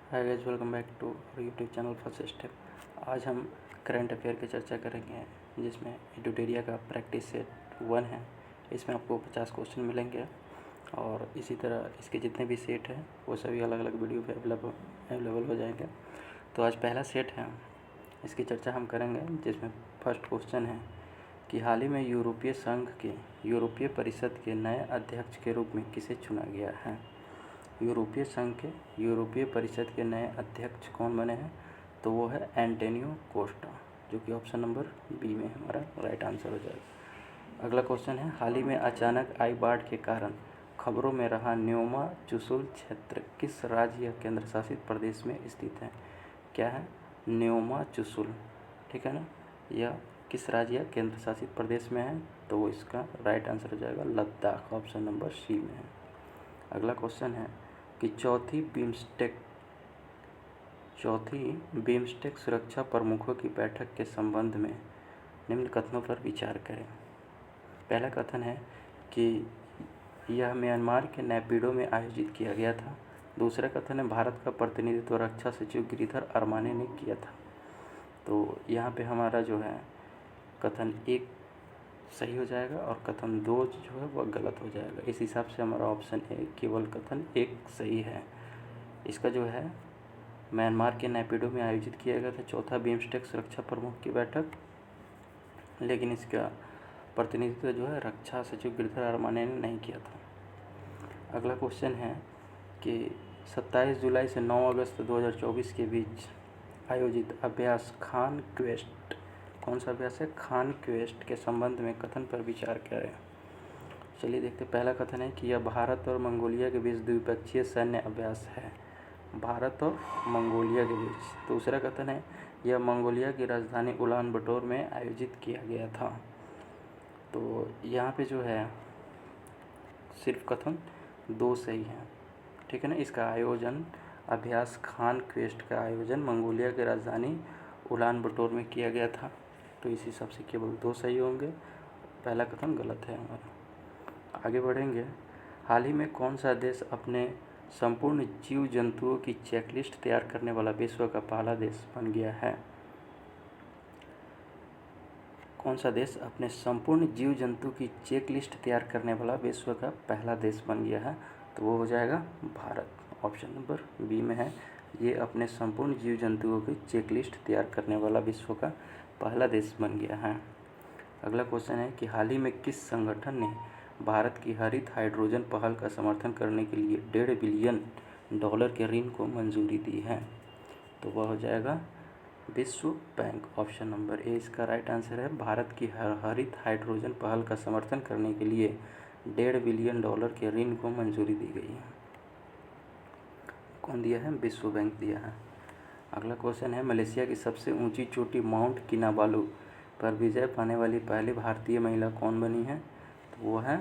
Hi guys, welcome back to YouTube channel first step. आज हम current affair की चर्चा करेंगे, जिसमें एडुटेरिया का प्रैक्टिस सेट 1 है। इसमें आपको 50 क्वेश्चन मिलेंगे और इसी तरह इसके जितने भी सेट हैं वो सभी अलग अलग वीडियो पे अवेलेबल हो जाएंगे। तो आज पहला सेट है, इसकी चर्चा हम करेंगे, जिसमें फर्स्ट क्वेश्चन है कि हाल ही में यूरोपीय संघ के यूरोपीय परिषद के नए अध्यक्ष के रूप में किसे चुना गया है। यूरोपीय संघ के यूरोपीय परिषद के नए अध्यक्ष कौन बने हैं, तो वो है एंटोनियो कोस्टा, जो कि ऑप्शन नंबर बी में हमारा राइट आंसर हो जाएगा। अगला क्वेश्चन है, हाल ही में अचानक आई बाढ़ के कारण खबरों में रहा न्योमा चुशुल क्षेत्र किस राज्य या केंद्र शासित प्रदेश में स्थित है। क्या है, न्योमा चुशुल, ठीक है ना। यह किस राज्य या केंद्र शासित प्रदेश में है, तो वो इसका राइट आंसर हो जाएगा लद्दाख, ऑप्शन नंबर सी में है। अगला क्वेश्चन है कि चौथी बिम्स्टेक सुरक्षा प्रमुखों की बैठक के संबंध में निम्न कथनों पर विचार करें। पहला कथन है कि यह म्यांमार के नैपिडो में आयोजित किया गया था। दूसरा कथन है भारत का प्रतिनिधित्व रक्षा सचिव गिरिधर अरमाने ने किया था। तो यहाँ पे हमारा जो है कथन 1 सही हो जाएगा और कथन 2 जो है वह गलत हो जाएगा। इस हिसाब से हमारा ऑप्शन ए केवल कथन 1 सही है। इसका जो है म्यांमार के नैपिडो में आयोजित किया गया था चौथा बिम्स्टेक सुरक्षा प्रमुख की बैठक, लेकिन इसका प्रतिनिधित्व जो है रक्षा सचिव गिरिधर अरमाने ने नहीं किया था। अगला क्वेश्चन है कि 27 जुलाई से 9 अगस्त 2024 के बीच आयोजित अभ्यास खान क्वेस्ट, कौन सा अभ्यास है, खान क्वेस्ट के संबंध में कथन पर विचार करें। चलिए देखते, पहला कथन है कि यह भारत और मंगोलिया के बीच द्विपक्षीय सैन्य अभ्यास है, भारत और मंगोलिया के बीच। दूसरा कथन है यह मंगोलिया की राजधानी उलान बटोर में आयोजित किया गया था। तो यहाँ पे जो है सिर्फ कथन 2 सही है, ठीक है ना। इसका आयोजन अभ्यास खान क्वेस्ट का आयोजन मंगोलिया की राजधानी उलान बटोर में किया गया था, तो इस हिसाब से केवल 2 सही होंगे, पहला कथन गलत है हमारा। आगे बढ़ेंगे, हाल ही में कौन सा देश अपने संपूर्ण जीव जंतुओं की चेकलिस्ट तैयार करने वाला विश्व का पहला देश बन गया है। कौन सा देश अपने संपूर्ण जीव जंतु की चेकलिस्ट तैयार करने वाला विश्व का पहला देश बन गया है, तो वो हो जाएगा भारत, ऑप्शन नंबर बी में है। ये अपने संपूर्ण जीव जंतुओं की चेकलिस्ट तैयार करने वाला विश्व का पहला देश बन गया है। अगला क्वेश्चन है कि हाल ही में किस संगठन ने भारत की हरित हाइड्रोजन पहल का समर्थन करने के लिए $1.5 बिलियन के ऋण को मंजूरी दी है, तो वह हो जाएगा विश्व बैंक, ऑप्शन नंबर ए इसका राइट आंसर है। भारत की हरित हाइड्रोजन पहल का समर्थन करने के लिए $1.5 बिलियन के ऋण को मंजूरी दी गई है। कौन दिया है, विश्व बैंक दिया है। अगला क्वेश्चन है, मलेशिया की सबसे ऊंची चोटी माउंट किनाबालू पर विजय पाने वाली पहली भारतीय महिला कौन बनी है, तो वो है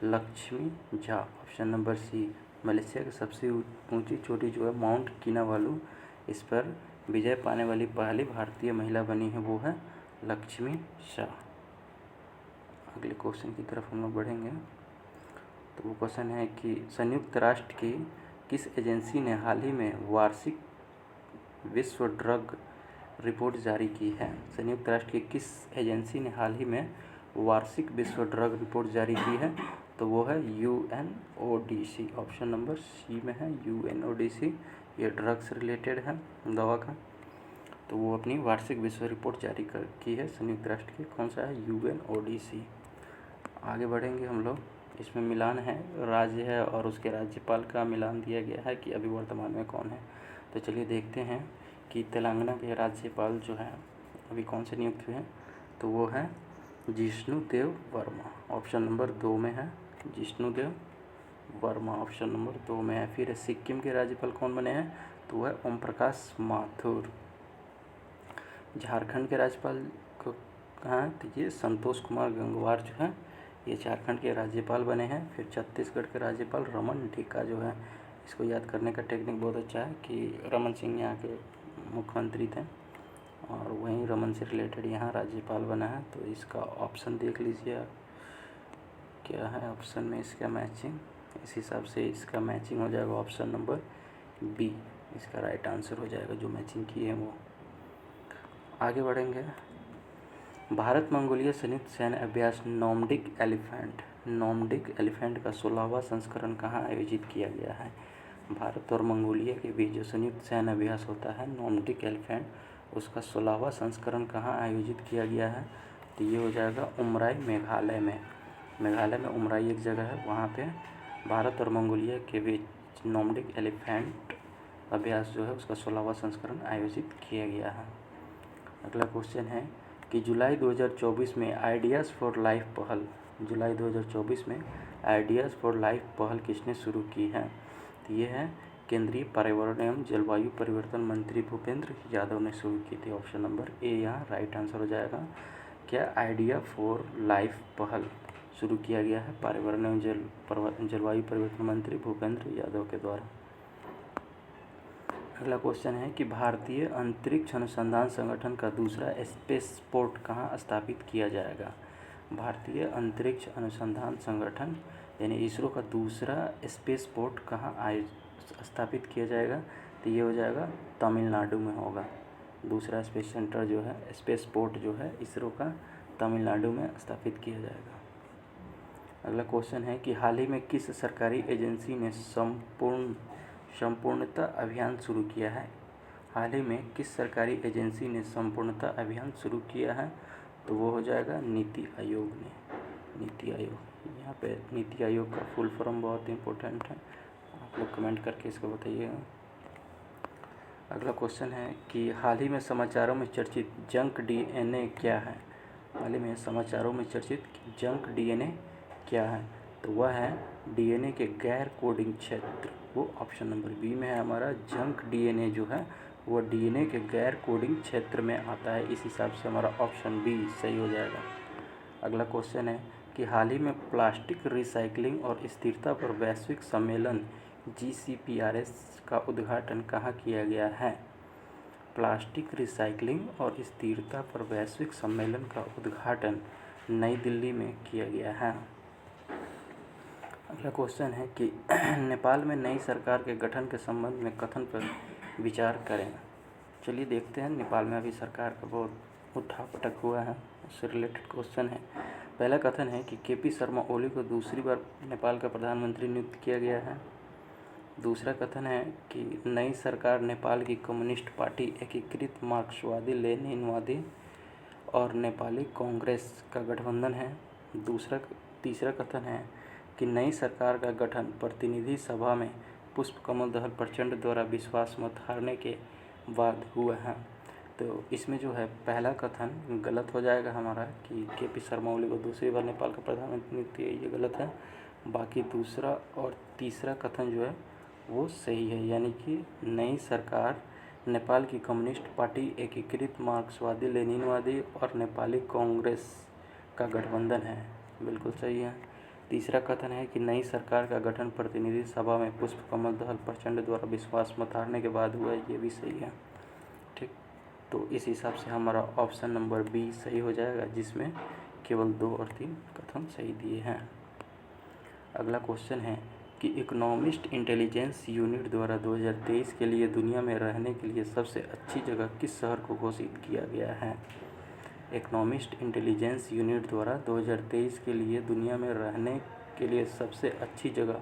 Lakshmi Jha, option number C. Malaysia की सबसे ऊंची चोटी जो है माउंट किनाबालू, इस पर विजय पाने वाली पहली भारतीय महिला बनी है, वो है लक्ष्मी झा। अगले क्वेश्चन की तरफ हम लोग बढ़ेंगे, तो वो क्वेश्चन है कि संयुक्त राष्ट्र की किस एजेंसी ने हाल ही में वार्षिक विश्व ड्रग रिपोर्ट जारी की है। संयुक्त राष्ट्र की किस एजेंसी ने हाल ही में वार्षिक विश्व ड्रग रिपोर्ट जारी की है, तो वो है UNODC, ऑप्शन नंबर सी में है UNODC। ये ड्रग्स रिलेटेड है, दवा का, तो वो अपनी वार्षिक विश्व रिपोर्ट जारी की है संयुक्त राष्ट्र की, कौन सा है, UNODC। आगे बढ़ेंगे हम लोग, इसमें मिलान है, राज्य है और उसके राज्यपाल का मिलान दिया गया है कि अभी वर्तमान में कौन है। तो चलिए देखते हैं कि तेलंगाना के राज्यपाल जो हैं अभी कौन से नियुक्त हुए हैं, तो वो है जिष्णुदेव वर्मा, ऑप्शन नंबर 2 में है जिष्णुदेव वर्मा, ऑप्शन नंबर 2 में है। फिर सिक्किम के राज्यपाल कौन बने हैं, तो वह है ओम प्रकाश माथुर। झारखंड के राज्यपाल को कहाँ, तो ये संतोष कुमार गंगवार जो है ये झारखंड के राज्यपाल बने हैं। फिर छत्तीसगढ़ के राज्यपाल रमन ढीका जो है, इसको याद करने का टेक्निक बहुत अच्छा है कि रमन सिंह यहाँ के मुख्यमंत्री थे और वहीं रमन से रिलेटेड यहाँ राज्यपाल बना है, तो इसका ऑप्शन देख लीजिए आप, क्या है ऑप्शन में इसका मैचिंग, इस हिसाब से इसका मैचिंग हो जाएगा ऑप्शन नंबर बी, इसका राइट आंसर हो जाएगा, जो मैचिंग की है वो। आगे बढ़ेंगे। भारत मंगोलिया संयुक्त सैन्य अभ्यास नॉर्डिक एलिफेंट का 16वां संस्करण कहाँ आयोजित किया गया है? भारत और मंगोलिया के बीच जो संयुक्त सैन्य अभ्यास होता है नॉर्डिक एलिफेंट, उसका 16वां संस्करण कहाँ आयोजित किया गया है? तो ये हो जाएगा उमराई, मेघालय में। मेघालय में उमराई एक जगह है, वहाँ पे भारत और मंगोलिया के बीच नॉर्डिक एलिफेंट अभ्यास जो है उसका 16वां संस्करण आयोजित किया गया है। अगला क्वेश्चन है कि जुलाई 2024 में आइडियाज़ फॉर लाइफ पहल, जुलाई 2024 में आइडियाज़ फॉर लाइफ पहल किसने शुरू की है? तो ये है केंद्रीय पर्यावरण एवं जलवायु परिवर्तन मंत्री भूपेंद्र यादव ने शुरू की थी। ऑप्शन नंबर ए यहाँ राइट आंसर हो जाएगा। क्या आइडिया फॉर लाइफ पहल शुरू किया गया है पर्यावरण एवं जलवायु परिवर्तन मंत्री भूपेंद्र यादव के द्वारा। अगला क्वेश्चन है कि भारतीय अंतरिक्ष अनुसंधान संगठन का दूसरा स्पेस पोर्ट कहाँ स्थापित किया जाएगा? भारतीय अंतरिक्ष अनुसंधान संगठन यानी इसरो का दूसरा स्पेस पोर्ट कहाँ स्थापित किया जाएगा? तो ये हो जाएगा तमिलनाडु में होगा। दूसरा स्पेस सेंटर जो है, स्पेस पोर्ट जो है इसरो का, तमिलनाडु में स्थापित किया जाएगा। अगला क्वेश्चन है कि हाल ही में किस सरकारी एजेंसी ने संपूर्णता अभियान शुरू किया है? हाल ही में किस सरकारी एजेंसी ने संपूर्णता अभियान शुरू किया है? तो वो हो जाएगा नीति आयोग ने। नीति आयोग, यहाँ पे नीति आयोग का फुल फॉर्म बहुत इंपॉर्टेंट है, आप लोग कमेंट करके इसको बताइएगा। अगला क्वेश्चन है कि हाल ही में समाचारों में चर्चित जंक डीएनए क्या है? हाल ही में समाचारों में चर्चित जंक डीएनए क्या है? तो वह है डीएनए के गैर कोडिंग क्षेत्र, वो ऑप्शन नंबर बी में है हमारा। जंक डीएनए जो है वो डीएनए के गैर कोडिंग क्षेत्र में आता है, इस हिसाब से हमारा ऑप्शन बी सही हो जाएगा। अगला क्वेश्चन है कि हाल ही में प्लास्टिक रिसाइकलिंग और स्थिरता पर वैश्विक सम्मेलन GCPRS का उद्घाटन कहाँ किया गया है? प्लास्टिक रिसाइकलिंग और स्थिरता पर वैश्विक सम्मेलन का उद्घाटन नई दिल्ली में किया गया है। अगला क्वेश्चन है कि नेपाल में नई सरकार के गठन के संबंध में कथन पर विचार करें। चलिए देखते हैं, नेपाल में अभी सरकार का बहुत उठापटक हुआ है, उससे रिलेटेड क्वेश्चन है। पहला कथन है कि KP शर्मा ओली को दूसरी बार नेपाल का प्रधानमंत्री नियुक्त किया गया है। दूसरा कथन है कि नई सरकार नेपाल की कम्युनिस्ट पार्टी, एकीकृत मार्क्सवादी लेनिनवादी और नेपाली कांग्रेस का गठबंधन है। तीसरा कथन है कि नई सरकार का गठन प्रतिनिधि सभा में पुष्पकमल दहल प्रचंड द्वारा विश्वास मत हारने के बाद हुआ है। तो इसमें जो है पहला कथन गलत हो जाएगा हमारा कि KP शर्मा ओली को दूसरी बार नेपाल का प्रधानमंत्री नियुक्त किया, ये गलत है। बाकी दूसरा और तीसरा कथन जो है वो सही है, यानी कि नई सरकार नेपाल की कम्युनिस्ट पार्टी, एकीकृत मार्क्सवादी लेनिनवादी और नेपाली कांग्रेस का गठबंधन है, बिल्कुल सही है। तीसरा कथन है कि नई सरकार का गठन प्रतिनिधि सभा में पुष्पकमल दहल प्रचंड द्वारा विश्वास मत हारने के बाद हुआ, ये भी सही है। ठीक, तो इस हिसाब से हमारा ऑप्शन नंबर बी सही हो जाएगा, जिसमें केवल 2 और 3 कथन सही दिए हैं। अगला क्वेश्चन है कि इकोनॉमिस्ट इंटेलिजेंस यूनिट द्वारा 2023 के लिए दुनिया में रहने के लिए सबसे अच्छी जगह किस शहर को घोषित किया गया है? इकोनॉमिस्ट इंटेलिजेंस यूनिट द्वारा 2023 के लिए दुनिया में रहने के लिए सबसे अच्छी जगह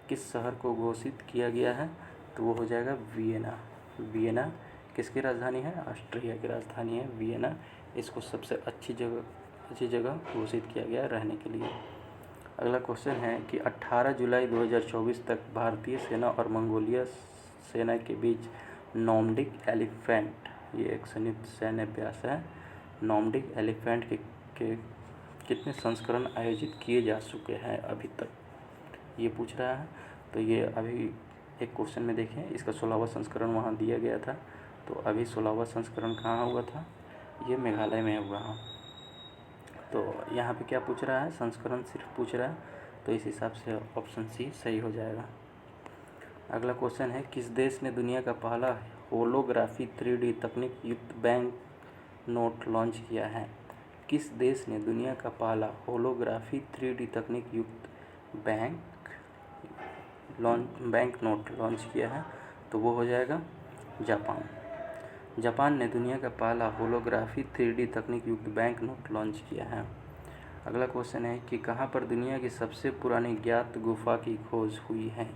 किस शहर को घोषित किया गया है? तो वो हो जाएगा वियना। वियना किसकी राजधानी है? ऑस्ट्रिया की राजधानी है वियना। इसको सबसे अच्छी जगह घोषित किया गया रहने के लिए। अगला क्वेश्चन है कि 18 जुलाई 2024 तक भारतीय सेना और मंगोलिया सेना के बीच नॉर्डिक एलिफेंट, ये एक संयुक्त सैन्य अभ्यास है, नॉर्डिक एलिफेंट के कितने संस्करण आयोजित किए जा चुके हैं अभी तक, ये पूछ रहा है। तो ये अभी एक क्वेश्चन में देखें, इसका 16वां संस्करण वहाँ दिया गया था। तो अभी 16वां संस्करण कहाँ हुआ था? ये मेघालय में हुआ। तो यहाँ पे क्या पूछ रहा है? संस्करण सिर्फ पूछ रहा है, तो इस हिसाब से ऑप्शन सी सही हो जाएगा। अगला क्वेश्चन है किस देश ने दुनिया का पहला होलोग्राफी 3D तकनीक युक्त बैंक नोट लॉन्च किया है? किस देश ने दुनिया का पहला होलोग्राफी 3D तकनीक युक्त बैंक नोट लॉन्च किया है? तो वो हो जाएगा जापान। जापान ने दुनिया का पहला होलोग्राफी 3D तकनीक युक्त बैंक नोट लॉन्च किया है। अगला क्वेश्चन है कि कहाँ पर दुनिया की सबसे पुरानी ज्ञात गुफा की खोज हुई है।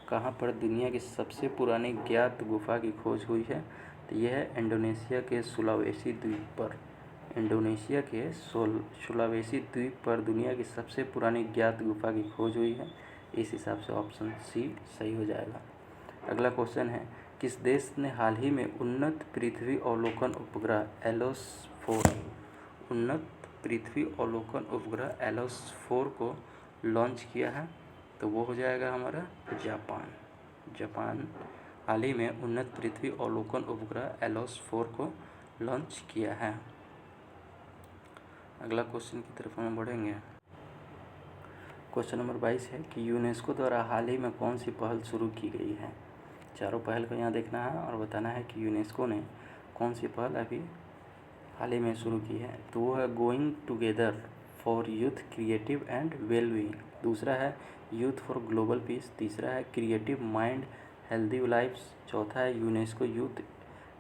कहाँ पर दुनिया की सबसे पुरानी ज्ञात गुफा की खोज हुई है, तो यह है इंडोनेशिया के सुलावेसी द्वीप पर। इंडोनेशिया के सुलावेसी द्वीप पर दुनिया की सबसे पुरानी ज्ञात गुफा की खोज हुई है। इस हिसाब से ऑप्शन सी सही हो जाएगा। अगला क्वेश्चन है किस देश ने हाल ही में उन्नत पृथ्वी अवलोकन उपग्रह एलोस 4 को लॉन्च किया है, तो वो हो जाएगा हमारा जापान हाल ही में उन्नत पृथ्वी अवलोकन उपग्रह एलोस 4 को लॉन्च किया है। अगला क्वेश्चन की तरफ हम बढ़ेंगे। क्वेश्चन नंबर 22 है कि यूनेस्को द्वारा हाल ही में कौन सी पहल शुरू की गई है। चारों पहल को यहाँ देखना है और बताना है कि यूनेस्को ने कौन सी पहल अभी हाल ही में शुरू की है। तो वो है going together for youth creative and wellbeing, दूसरा है यूथ फॉर ग्लोबल पीस, तीसरा है क्रिएटिव माइंड हेल्दी लाइफ्स, चौथा है यूनेस्को यूथ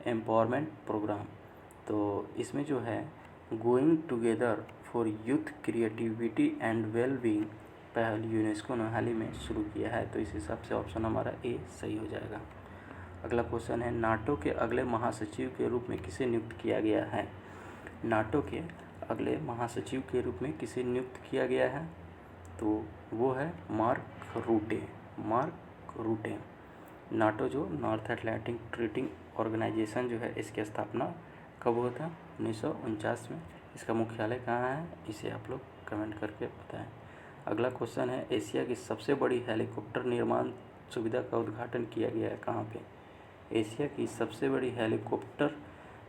एम्पावरमेंट प्रोग्राम। तो इसमें जो है going together for youth creativity and wellbeing पहल यूनेस्को ने हाल ही में शुरू किया है, तो इस हिसाब से ऑप्शन हमारा ए सही हो जाएगा। अगला क्वेश्चन है नाटो के अगले महासचिव के रूप में किसे नियुक्त किया गया है। नाटो के अगले महासचिव के रूप में किसे नियुक्त किया गया है, तो वो है मार्क रूटे। नाटो जो नॉर्थ अटलांटिक ट्रीटी ऑर्गेनाइजेशन जो है, इसकी स्थापना कब हुआ था, 1949 में। इसका मुख्यालय कहाँ है, इसे आप लोग कमेंट करके बताएं। अगला क्वेश्चन है एशिया की सबसे बड़ी हेलीकॉप्टर निर्माण सुविधा का उद्घाटन किया गया है कहाँ पे। एशिया की सबसे बड़ी हेलीकॉप्टर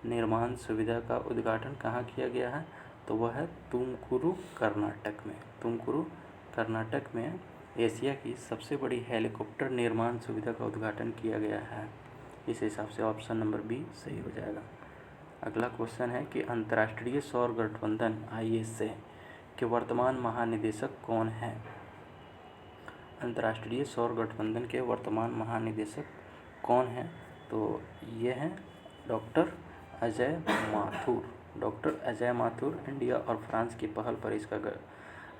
निर्माण सुविधा का उद्घाटन कहाँ किया गया है, तो वह है तुमकुरू कर्नाटक में एशिया की सबसे बड़ी हेलीकॉप्टर निर्माण सुविधा का उद्घाटन किया गया है। इस हिसाब से ऑप्शन नंबर बी सही हो जाएगा। अगला क्वेश्चन है कि अंतर्राष्ट्रीय सौर गठबंधन ISA के वर्तमान महानिदेशक कौन हैं। अंतर्राष्ट्रीय सौर गठबंधन के वर्तमान महानिदेशक कौन हैं, तो ये हैं डॉक्टर अजय माथुर। इंडिया और फ्रांस की पहल पर इसका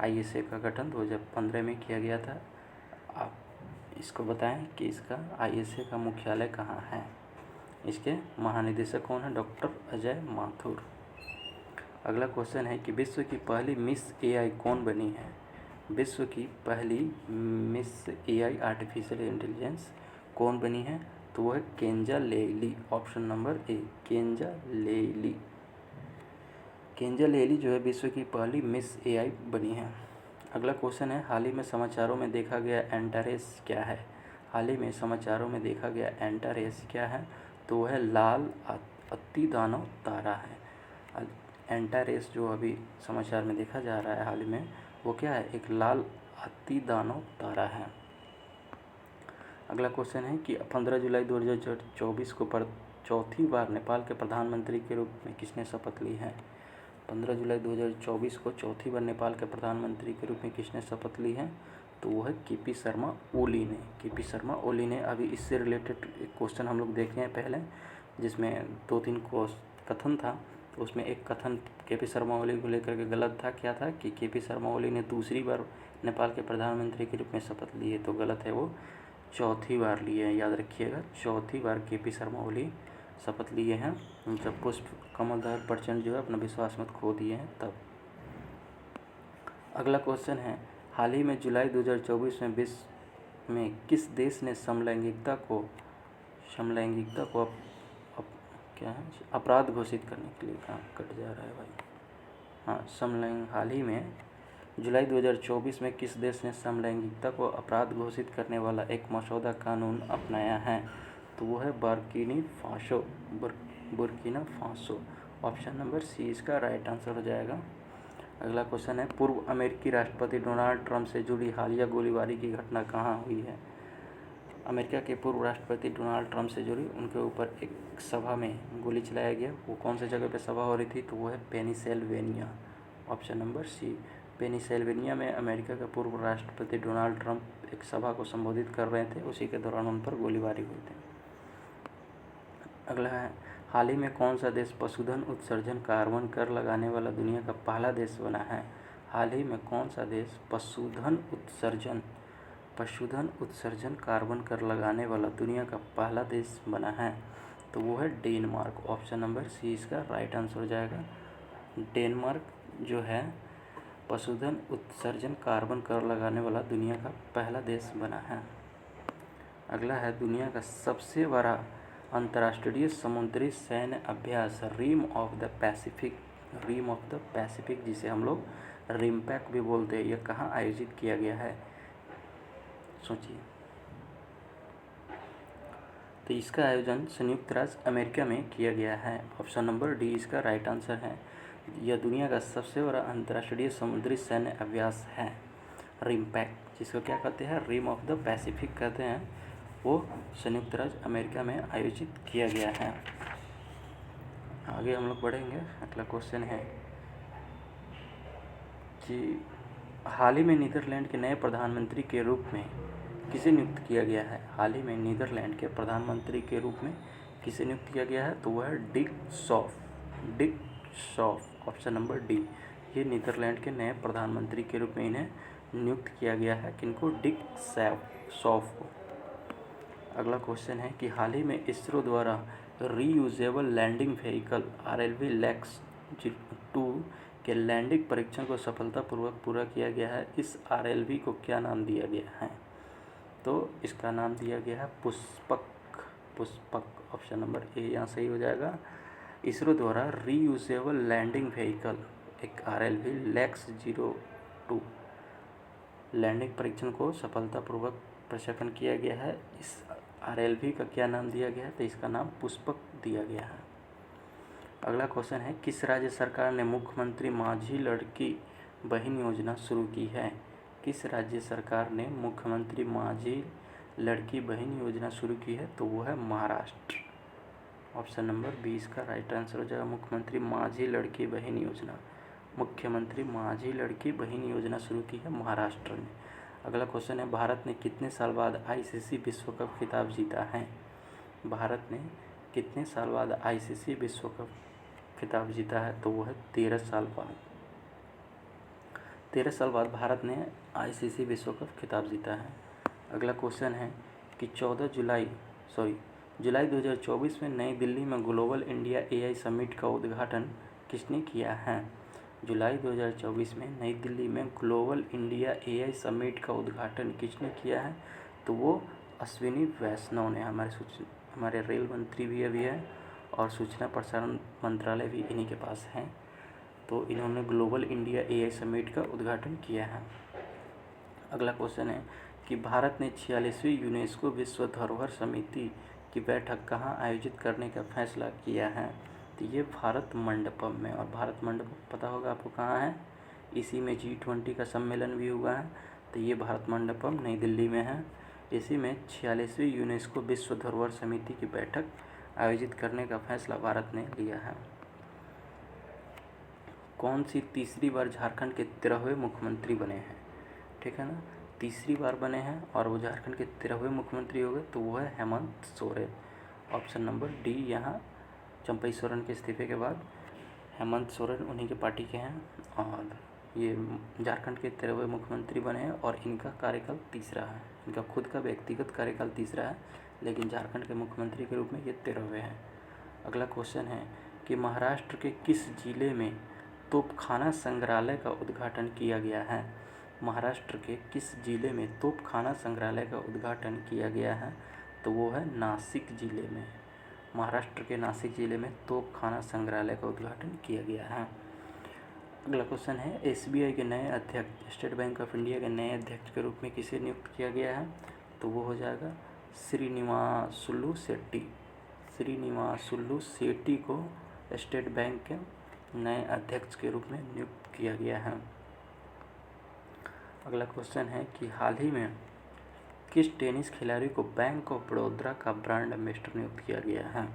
ISA का गठन 2015 में किया गया था। आप इसको बताएं कि इसका ISA का मुख्यालय कहाँ है। इसके महानिदेशक कौन है, डॉक्टर अजय माथुर। अगला क्वेश्चन है कि विश्व की पहली मिस AI कौन बनी है। विश्व की पहली मिस AI आर्टिफिशियल इंटेलिजेंस कौन बनी है, तो वह है केंजा लेली। ऑप्शन नंबर ए केंजा लेली जो है विश्व की पहली मिस AI बनी है। अगला क्वेश्चन है हाल ही में समाचारों में देखा गया एंटारेस क्या है। हाल ही में समाचारों में देखा गया एंटारेस क्या है, तो वह लाल अति दानव तारा है। एंटारेस जो अभी समाचार में देखा जा रहा है हाल ही में, वो क्या है, एक लाल अति दानव तारा है। अगला क्वेश्चन है कि 15 जुलाई 2024 को चौथी बार नेपाल के प्रधानमंत्री के रूप में किसने शपथ ली है। 15 जुलाई 2024 को चौथी बार नेपाल के प्रधानमंत्री के रूप में किसने शपथ ली है, तो वो है KP शर्मा ओली ने। अभी इससे रिलेटेड एक क्वेश्चन हम लोग देखे हैं पहले, जिसमें 2-3 कथन था। तो उसमें एक कथन KP शर्मा ओली को लेकर के गलत था। क्या था कि KP शर्मा ओली ने दूसरी बार नेपाल के प्रधानमंत्री के रूप में शपथ ली है, तो गलत है, वो चौथी बार लिए हैं। याद रखिएगा, चौथी बार KP शर्मा ओली शपथ लिए हैं, जब पुष्प कमल दहल प्रचंड जो है अपना विश्वास मत खो दिए हैं तब। अगला क्वेश्चन है हाल ही में जुलाई 2024 में विश्व में किस देश ने समलैंगिकता को क्या है अपराध घोषित करने के लिए, कहाँ कट जा रहा है भाई, हाल ही में जुलाई 2024 में किस देश ने समलैंगिकता को अपराध घोषित करने वाला एक मसौदा कानून अपनाया है, तो वो है Burkina Faso. Option number C इसका राइट आंसर हो जाएगा। अगला क्वेश्चन है पूर्व अमेरिकी राष्ट्रपति डोनाल्ड ट्रंप से जुड़ी हालिया गोलीबारी की घटना कहाँ हुई है। अमेरिका के पूर्व राष्ट्रपति डोनाल्ड ट्रंप से जुड़ी उनके ऊपर एक सभा में गोली चलाया गया। वो कौन सी जगह पे सभा हो रही थी, तो वो है Pennsylvania. Option number C, Pennsylvania में अमेरिका के पूर्व राष्ट्रपति डोनाल्ड ट्रंप एक सभा को संबोधित कर रहे थे, उसी के दौरान उन पर गोलीबारी हुई थी। अगला है, हाल ही में कौन सा देश पशुधन उत्सर्जन कार्बन कर लगाने वाला दुनिया का पहला देश बना है? हाल ही में कौन सा देश पशुधन उत्सर्जन कार्बन कर लगाने वाला दुनिया का पहला देश बना है? तो वो है डेनमार्क। ऑप्शन नंबर सी इसका राइट आंसर हो जाएगा। डेनमार्क जो है पशुधन उत्सर्जन कार्बन कर लगाने वाला दुनिया का पहला देश बना है। अगला है, दुनिया का सबसे बड़ा अंतर्राष्ट्रीय समुद्री सैन्य अभ्यास रिम ऑफ द पैसिफिक जिसे हम लोग रिमपैक भी बोलते हैं, यह कहाँ आयोजित किया गया है? सोचिए। तो इसका आयोजन संयुक्त राज्य अमेरिका में किया गया है। ऑप्शन नंबर डी इसका राइट आंसर है। यह दुनिया का सबसे बड़ा अंतर्राष्ट्रीय समुद्री सैन्य अभ्यास है रिमपैक, जिसको क्या कहते हैं? रिम ऑफ द पैसिफिक कहते हैं। वो संयुक्त राज्य अमेरिका में आयोजित किया गया है। आगे हम लोग बढ़ेंगे। अगला क्वेश्चन है कि हाल ही में नीदरलैंड के नए प्रधानमंत्री के रूप में किसे नियुक्त किया गया है? हाल ही में नीदरलैंड के प्रधानमंत्री के रूप में किसे नियुक्त किया गया है? तो वह है Dick Schoof. Option number D. ये नीदरलैंड के नए प्रधानमंत्री के रूप में इन्हें नियुक्त किया गया है। किनको? डिक सॉफ को। अगला क्वेश्चन है कि हाल ही में इसरो द्वारा reusable landing vehicle RLV LEX-2 के लैंडिंग परीक्षण को सफलतापूर्वक पूरा किया गया है। इस RLV को क्या नाम दिया गया है? तो इसका नाम दिया गया है पुष्पक। ऑप्शन नंबर ए यहाँ सही हो जाएगा। इसरो द्वारा रीयूजेबल लैंडिंग व्हीकल एक RLV LEX-2 लैंडिंग परीक्षण को सफलतापूर्वक प्रक्षेपण किया गया है। इस RLV का क्या नाम दिया गया है? तो इसका नाम पुष्पक दिया गया है। अगला क्वेश्चन है, किस राज्य सरकार ने मुख्यमंत्री माझी लड़की बहन योजना शुरू की है? किस राज्य सरकार ने मुख्यमंत्री माझी लड़की बहन योजना शुरू की है? तो वो है महाराष्ट्र। ऑप्शन नंबर 20 का राइट आंसर हो जाएगा। मुख्यमंत्री माझी लड़की बहन योजना शुरू की है महाराष्ट्र ने। अगला क्वेश्चन है, भारत ने कितने साल बाद ICC विश्व कप खिताब जीता है? भारत ने कितने साल बाद ICC विश्व कप खिताब जीता है? तो वो है 13 साल बाद। 13 साल बाद भारत ने ICC विश्व कप खिताब जीता है। अगला क्वेश्चन है कि जुलाई 2024 में नई दिल्ली में ग्लोबल इंडिया AI समिट का उद्घाटन किसने किया है? जुलाई 2024 में नई दिल्ली में ग्लोबल इंडिया AI समिट का उद्घाटन किसने किया है? तो वो अश्विनी वैष्णव ने। हमारे रेल मंत्री भी अभी है और सूचना प्रसारण मंत्रालय भी इन्हीं के पास है। तो इन्होंने ग्लोबल इंडिया AI समिट का उद्घाटन किया है। अगला क्वेश्चन है कि भारत ने 46वीं यूनेस्को विश्व धरोहर समिति की बैठक कहाँ आयोजित करने का फैसला किया है? तो ये भारत मंडपम में। और भारत मंडपम पता होगा आपको कहाँ है? इसी में G20 का सम्मेलन भी हुआ है। तो ये भारत मंडपम नई दिल्ली में है। इसी में 46वीं यूनेस्को विश्व धरोहर समिति की बैठक आयोजित करने का फैसला भारत ने लिया है। कौन सी तीसरी बार झारखंड के 13वें मुख्यमंत्री बने हैं? ठीक है ना, तीसरी बार बने हैं और वो झारखंड के 13वें मुख्यमंत्री हो गए। तो वो है Hemant Soren. Option number D. यहाँ चंपई सोरेन के इस्तीफे के बाद हेमंत सोरेन उन्हीं के पार्टी के हैं और ये झारखंड के 13वें मुख्यमंत्री बने हैं और इनका कार्यकाल तीसरा है। इनका खुद का व्यक्तिगत कार्यकाल तीसरा है, लेकिन झारखंड के मुख्यमंत्री के रूप में ये 13वें हैं। अगला क्वेश्चन है कि महाराष्ट्र के किस जिले में तोपखाना संग्रहालय का उद्घाटन किया गया है? महाराष्ट्र के किस जिले में तोपखाना संग्रहालय का उद्घाटन किया गया है? तो वो है नासिक जिले में। महाराष्ट्र के नासिक जिले में तोपखाना संग्रहालय का उद्घाटन किया गया है। अगला क्वेश्चन है, SBI के नए अध्यक्ष, स्टेट बैंक ऑफ इंडिया के नए अध्यक्ष के रूप में किसे नियुक्त किया गया है? तो वो हो जाएगा श्रीनिवासुलु शेट्टी को स्टेट बैंक के नए अध्यक्ष के रूप में नियुक्त किया गया है। अगला क्वेश्चन है कि हाल ही में किस टेनिस खिलाड़ी को बैंक ऑफ बड़ौदा का ब्रांड एम्बेसडर नियुक्त किया गया है?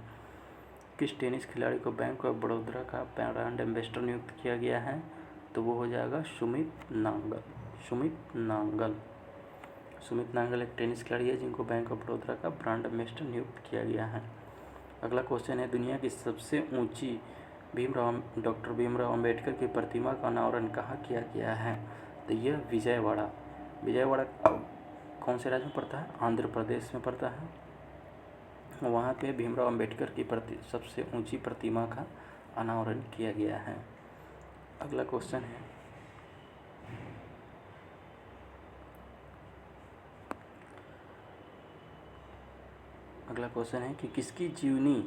किस टेनिस खिलाड़ी को बैंक ऑफ बड़ौदा का ब्रांड एम्बेसडर नियुक्त किया गया है? तो वो हो जाएगा सुमित नांगल एक टेनिस खिलाड़ी है जिनको बैंक ऑफ बड़ौदा का ब्रांड एम्बेसडर नियुक्त किया गया है। अगला क्वेश्चन है, दुनिया की सबसे ऊंची डॉक्टर भीमराव अंबेडकर की प्रतिमा का अनावरण कहाँ किया गया है? तो यह विजयवाड़ा कौन से राज्य में पड़ता है? आंध्र प्रदेश में पड़ता है। वहाँ पे भीमराव अंबेडकर की सबसे ऊंची प्रतिमा का अनावरण किया गया है। अगला क्वेश्चन है, कि किसकी जीवनी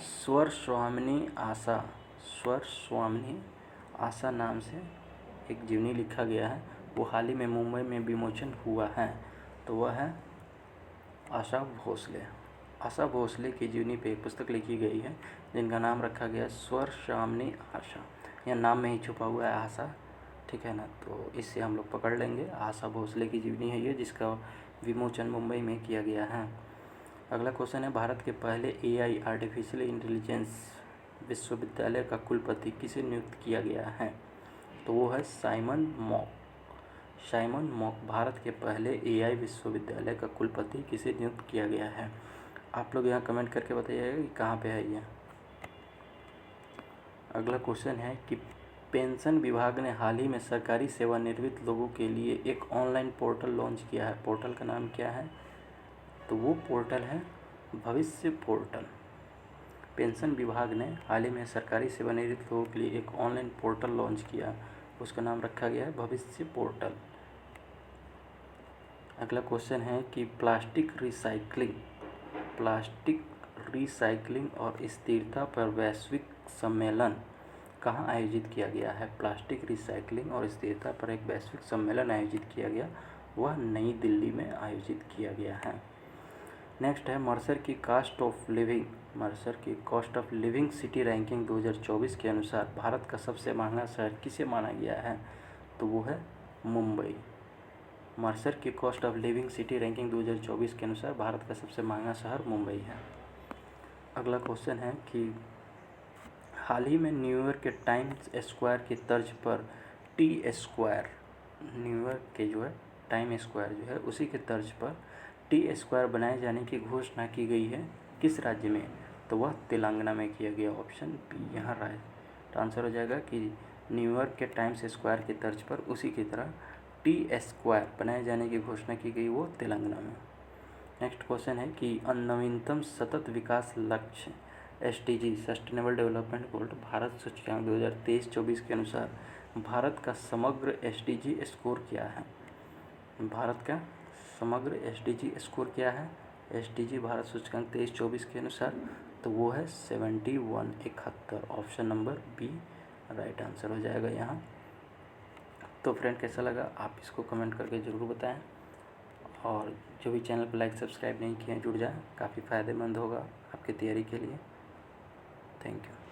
स्वर स्वामिनी आशा नाम से एक जीवनी लिखा गया है, वो हाल ही में मुंबई में विमोचन हुआ है? तो वह है आशा भोसले की जीवनी पे एक पुस्तक लिखी गई है जिनका नाम रखा गया स्वर स्वामिनी आशा। यह नाम में ही छुपा हुआ है आशा, ठीक है ना, तो इससे हम लोग पकड़ लेंगे। आशा भोसले की जीवनी है ये, जिसका विमोचन मुंबई में किया गया है। अगला क्वेश्चन है, भारत के पहले AI आर्टिफिशियल इंटेलिजेंस विश्वविद्यालय का कुलपति किसे नियुक्त किया गया है? तो वो है साइमन मॉक। भारत के पहले AI विश्वविद्यालय का कुलपति किसे नियुक्त किया गया है? आप लोग यहाँ कमेंट करके बताइएगा कि कहाँ पे है ये। अगला क्वेश्चन है कि पेंशन विभाग ने हाल ही में सरकारी सेवानिवृत्त लोगों के लिए एक ऑनलाइन पोर्टल लॉन्च किया है। पोर्टल का नाम क्या है? तो वो पोर्टल है भविष्य पोर्टल। पेंशन विभाग ने हाल ही में सरकारी सेवानिवृत्त लोगों के लिए एक ऑनलाइन पोर्टल लॉन्च किया, उसका नाम रखा गया है भविष्य पोर्टल। अगला क्वेश्चन है कि प्लास्टिक रिसाइकलिंग और स्थिरता पर वैश्विक सम्मेलन कहाँ आयोजित किया गया है? प्लास्टिक रिसाइकलिंग और स्थिरता पर एक वैश्विक सम्मेलन आयोजित किया गया, वह नई दिल्ली में आयोजित किया गया है। नेक्स्ट है, मर्सर की cost of living city ranking 2024 के अनुसार भारत का सबसे महंगा शहर किसे माना गया है? तो वो है मुंबई। मर्सर की cost of living city ranking 2024 के अनुसार भारत का सबसे महंगा शहर मुंबई है। अगला क्वेश्चन है कि हाल ही में न्यूयॉर्क के टाइम्स स्क्वायर की तर्ज पर न्यूयॉर्क के जो है टाइम स्क्वायर जो है उसी के तर्ज पर टी स्क्वायर बनाए जाने की घोषणा की गई है, किस राज्य में? तो वह तेलंगाना में किया गया, ऑप्शन बी यहाँ राइट आंसर हो जाएगा कि न्यूयॉर्क के टाइम्स स्क्वायर की तर्ज पर उसी की तरह टी स्क्वायर बनाए जाने की घोषणा की गई, वो तेलंगाना में। नेक्स्ट क्वेश्चन है कि नवीनतम सतत विकास लक्ष्य SDG sustainable development goal Bharat सूचकांक 2023-24 के अनुसार भारत का समग्र SDG स्कोर क्या है? भारत का समग्र SDG स्कोर क्या है? SDG भारत सूचकांक 23-24 के अनुसार तो वो है 7171, option number B right answer हो जाएगा यहाँ। तो फ्रेंड कैसा लगा आप इसको कमेंट करके ज़रूर बताएं, और जो भी चैनल पर लाइक सब्सक्राइब नहीं किए जुड़ जाए, काफ़ी फ़ायदेमंद होगा आपकी तैयारी के लिए। Thank you.